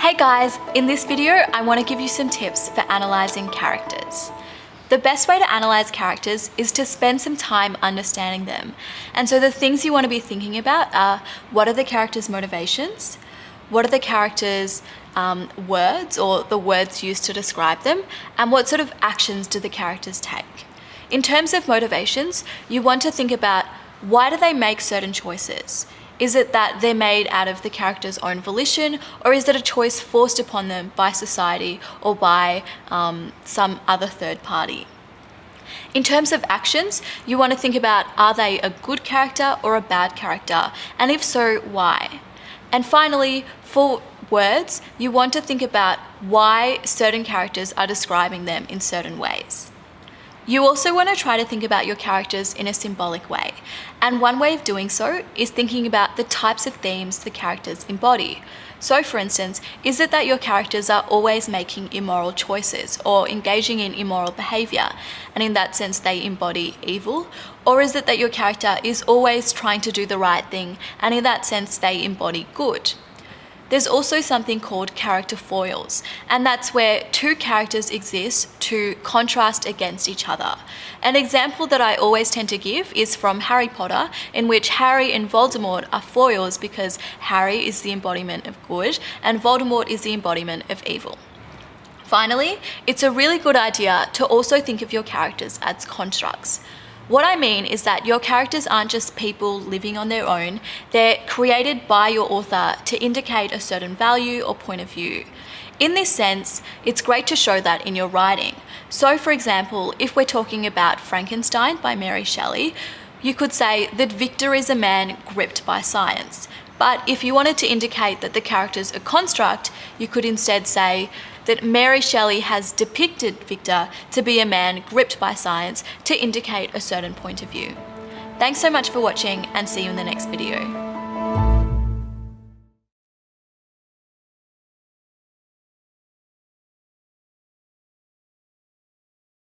Hey guys, in this video I want to give you some tips for analysing characters. The best way to analyse characters is to spend some time understanding them. And so the things you want to be thinking about are, what are the characters' motivations? What are the characters' words, or the words used to describe them? And what sort of actions do the characters take? In terms of motivations, you want to think about, why do they make certain choices? Is it that they're made out of the character's own volition, or is it a choice forced upon them by society or by some other third party? In terms of actions, you want to think about, are they a good character or a bad character? And if so, why? And finally, for words, you want to think about why certain characters are describing them in certain ways. You also want to try to think about your characters in a symbolic way. And one way of doing so is thinking about the types of themes the characters embody. So for instance, is it that your characters are always making immoral choices or engaging in immoral behavior, and in that sense they embody evil? Or is it that your character is always trying to do the right thing, and in that sense they embody good? There's also something called character foils, and that's where two characters exist to contrast against each other. An example that I always tend to give is from Harry Potter, in which Harry and Voldemort are foils because Harry is the embodiment of good and Voldemort is the embodiment of evil. Finally, it's a really good idea to also think of your characters as constructs. What I mean is that your characters aren't just people living on their own, they're created by your author to indicate a certain value or point of view. In this sense, it's great to show that in your writing. So for example, if we're talking about Frankenstein by Mary Shelley, you could say that Victor is a man gripped by science. But if you wanted to indicate that the character's a construct, you could instead say that Mary Shelley has depicted Victor to be a man gripped by science to indicate a certain point of view. Thanks so much for watching, and see you in the next video.